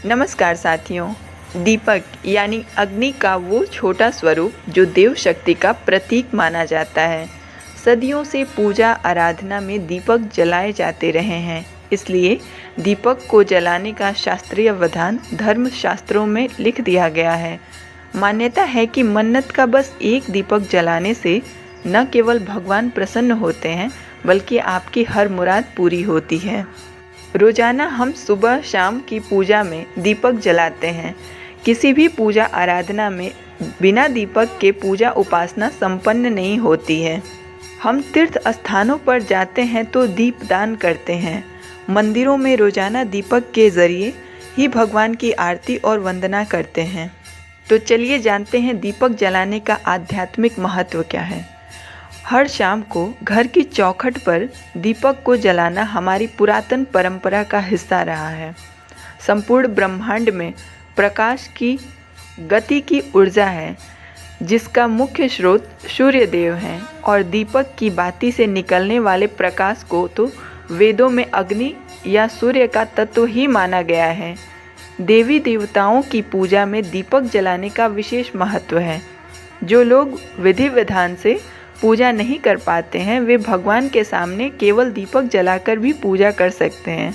नमस्कार साथियों। दीपक यानी अग्नि का वो छोटा स्वरूप जो देव शक्ति का प्रतीक माना जाता है। सदियों से पूजा आराधना में दीपक जलाए जाते रहे हैं, इसलिए दीपक को जलाने का शास्त्रीय विधान धर्म शास्त्रों में लिख दिया गया है। मान्यता है कि मन्नत का बस एक दीपक जलाने से न केवल भगवान प्रसन्न होते हैं, बल्कि आपकी हर मुराद पूरी होती है। रोजाना हम सुबह शाम की पूजा में दीपक जलाते हैं। किसी भी पूजा आराधना में बिना दीपक के पूजा उपासना संपन्न नहीं होती है। हम तीर्थ स्थानों पर जाते हैं तो दीपदान करते हैं। मंदिरों में रोजाना दीपक के जरिए ही भगवान की आरती और वंदना करते हैं। तो चलिए जानते हैं दीपक जलाने का आध्यात्मिक महत्व क्या है। हर शाम को घर की चौखट पर दीपक को जलाना हमारी पुरातन परंपरा का हिस्सा रहा है। संपूर्ण ब्रह्मांड में प्रकाश की गति की ऊर्जा है, जिसका मुख्य स्रोत सूर्य देव हैं, और दीपक की बाती से निकलने वाले प्रकाश को तो वेदों में अग्नि या सूर्य का तत्व ही माना गया है। देवी देवताओं की पूजा में दीपक जलाने का विशेष महत्व है। जो लोग विधि विधान से पूजा नहीं कर पाते हैं, वे भगवान के सामने केवल दीपक जलाकर भी पूजा कर सकते हैं।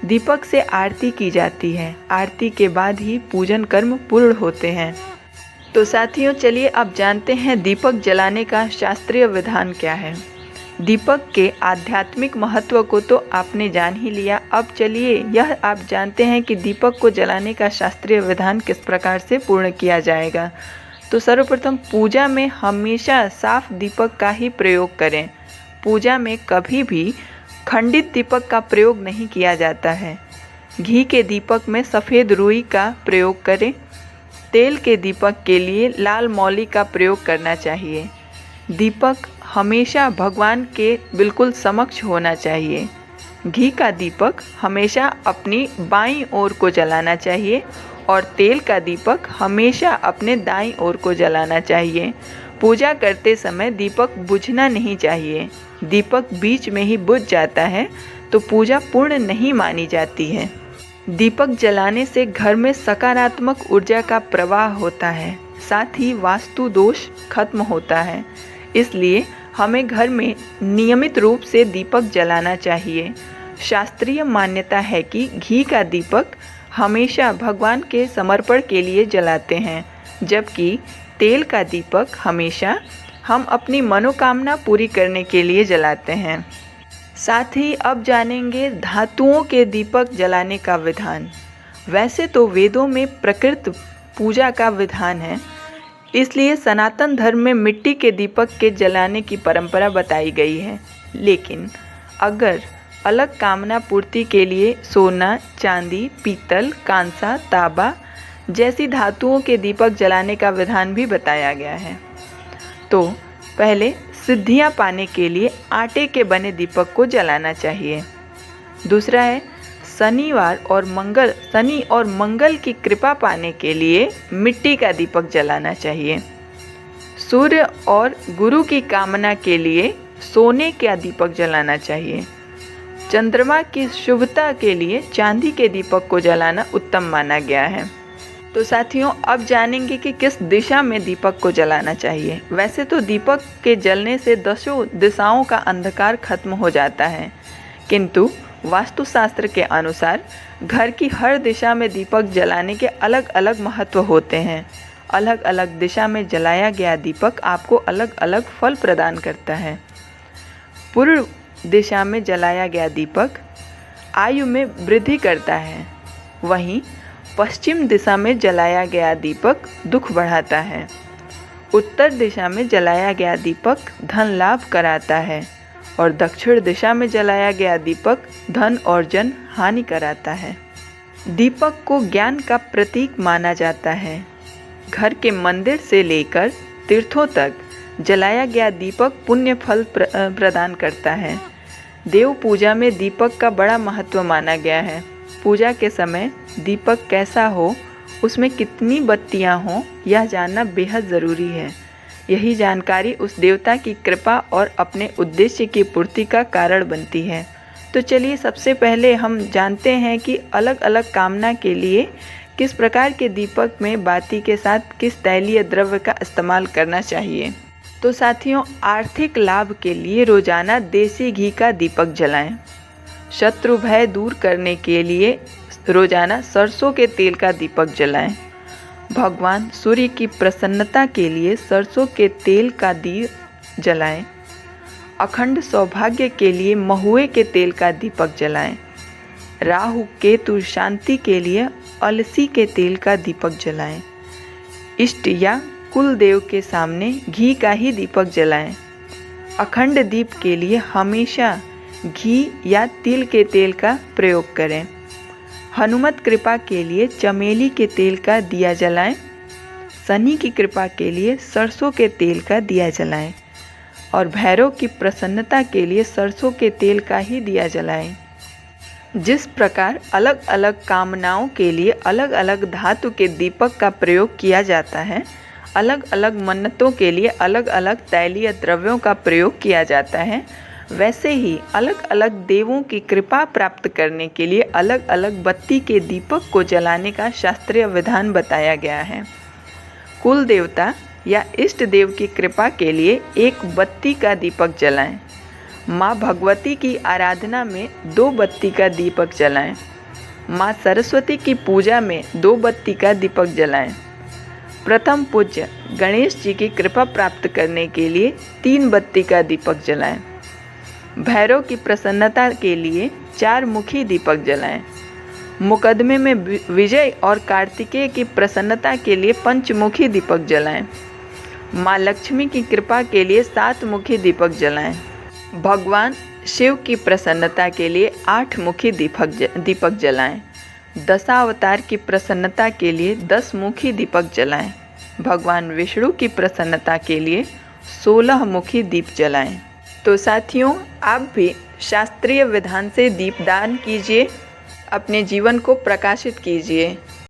दीपक से आरती की जाती है। आरती के बाद ही पूजन कर्म पूर्ण होते हैं। तो साथियों, चलिए अब जानते हैं दीपक जलाने का शास्त्रीय विधान क्या है। दीपक के आध्यात्मिक महत्व को तो आपने जान ही लिया। अब चलिए यह आप जानते हैं कि दीपक को जलाने का शास्त्रीय विधान किस प्रकार से पूर्ण किया जाएगा। तो सर्वप्रथम पूजा में हमेशा साफ दीपक का ही प्रयोग करें। पूजा में कभी भी खंडित दीपक का प्रयोग नहीं किया जाता है। घी के दीपक में सफ़ेद रुई का प्रयोग करें। तेल के दीपक के लिए लाल मौली का प्रयोग करना चाहिए। दीपक हमेशा भगवान के बिल्कुल समक्ष होना चाहिए। घी का दीपक हमेशा अपनी बाईं ओर को जलाना चाहिए और तेल का दीपक हमेशा अपने दाईं ओर को जलाना चाहिए। पूजा करते समय दीपक बुझना नहीं चाहिए। दीपक बीच में ही बुझ जाता है तो पूजा पूर्ण नहीं मानी जाती है। दीपक जलाने से घर में सकारात्मक ऊर्जा का प्रवाह होता है, साथ ही वास्तु दोष खत्म होता है। इसलिए हमें घर में नियमित रूप से दीपक जलाना चाहिए। शास्त्रीय मान्यता है कि घी का दीपक हमेशा भगवान के समर्पण के लिए जलाते हैं, जबकि तेल का दीपक हमेशा हम अपनी मनोकामना पूरी करने के लिए जलाते हैं। साथ ही अब जानेंगे धातुओं के दीपक जलाने का विधान। वैसे तो वेदों में प्रकृत पूजा का विधान है, इसलिए सनातन धर्म में मिट्टी के दीपक के जलाने की परंपरा बताई गई है। लेकिन अगर अलग कामना पूर्ति के लिए सोना, चांदी, पीतल, कांसा, तांबा जैसी धातुओं के दीपक जलाने का विधान भी बताया गया है। तो पहले सिद्धियां पाने के लिए आटे के बने दीपक को जलाना चाहिए। दूसरा है शनि और मंगल की कृपा पाने के लिए मिट्टी का दीपक जलाना चाहिए। सूर्य और गुरु की कामना के लिए सोने का दीपक जलाना चाहिए। चंद्रमा की शुभता के लिए चांदी के दीपक को जलाना उत्तम माना गया है। तो साथियों, अब जानेंगे कि किस दिशा में दीपक को जलाना चाहिए। वैसे तो दीपक के जलने से 10 दिशाओं का अंधकार खत्म हो जाता है, किंतु वास्तुशास्त्र के अनुसार घर की हर दिशा में दीपक जलाने के अलग अलग महत्व होते हैं। अलग अलग दिशा में जलाया गया दीपक आपको अलग अलग फल प्रदान करता है। पूर्व दिशा में जलाया गया दीपक आयु में वृद्धि करता है, वहीं पश्चिम दिशा में जलाया गया दीपक दुख बढ़ाता है। उत्तर दिशा में जलाया गया दीपक धन लाभ कराता है और दक्षिण दिशा में जलाया गया दीपक धन और जन हानि कराता है। दीपक को ज्ञान का प्रतीक माना जाता है। घर के मंदिर से लेकर तीर्थों तक जलाया गया दीपक पुण्य फल प्रदान करता है। देव पूजा में दीपक का बड़ा महत्व माना गया है। पूजा के समय दीपक कैसा हो, उसमें कितनी बत्तियां हों, यह जानना बेहद ज़रूरी है। यही जानकारी उस देवता की कृपा और अपने उद्देश्य की पूर्ति का कारण बनती है। तो चलिए सबसे पहले हम जानते हैं कि अलग अलग कामना के लिए किस प्रकार के दीपक में बाती के साथ किस तैलीय द्रव्य का इस्तेमाल करना चाहिए। तो साथियों, आर्थिक लाभ के लिए रोजाना देसी घी का दीपक जलाएं। शत्रु भय दूर करने के लिए रोजाना सरसों के तेल का दीपक जलाएं। भगवान सूर्य की प्रसन्नता के लिए सरसों के तेल का दीप जलाएं। अखंड सौभाग्य के लिए महुए के तेल का दीपक जलाएं। राहु केतु शांति के लिए अलसी के तेल का दीपक जलाएं। इष्ट या कुल देव के सामने घी का ही दीपक जलाएं। अखंड दीप के लिए हमेशा घी या तिल के तेल का प्रयोग करें। हनुमत कृपा के लिए चमेली के तेल का दिया जलाएं। शनि की कृपा के लिए सरसों के तेल का दिया जलाएं और भैरव की प्रसन्नता के लिए सरसों के तेल का ही दिया जलाएं। जिस प्रकार अलग अलग कामनाओं के लिए अलग अलग धातु के दीपक का प्रयोग किया जाता है, अलग अलग मन्नतों के लिए अलग अलग तैलीय द्रव्यों का प्रयोग किया जाता है, वैसे ही अलग अलग देवों की कृपा प्राप्त करने के लिए अलग अलग बत्ती के दीपक को जलाने का शास्त्रीय विधान बताया गया है। कुल देवता या इष्ट देव की कृपा के लिए एक बत्ती का दीपक जलाएं। माँ भगवती की आराधना में 2 बत्ती का दीपक जलाएं। माँ सरस्वती की पूजा में 2 बत्ती का दीपक जलाएं। प्रथम पूज्य गणेश जी की कृपा प्राप्त करने के लिए 3 बत्ती का दीपक जलाएं। भैरव की प्रसन्नता के लिए 4 मुखी दीपक जलाएं। मुकदमे में विजय और कार्तिकेय की प्रसन्नता के लिए 5 मुखी दीपक जलाएं। माँ लक्ष्मी की कृपा के लिए 7 मुखी दीपक जलाएं। भगवान शिव की प्रसन्नता के लिए 8 मुखी दीपक जलाएं। दशावतार की प्रसन्नता के लिए 10 मुखी दीपक जलाएं। भगवान विष्णु की प्रसन्नता के लिए 16 मुखी दीप जलाएं। तो साथियों, आप भी शास्त्रीय विधान से दीपदान कीजिए, अपने जीवन को प्रकाशित कीजिए।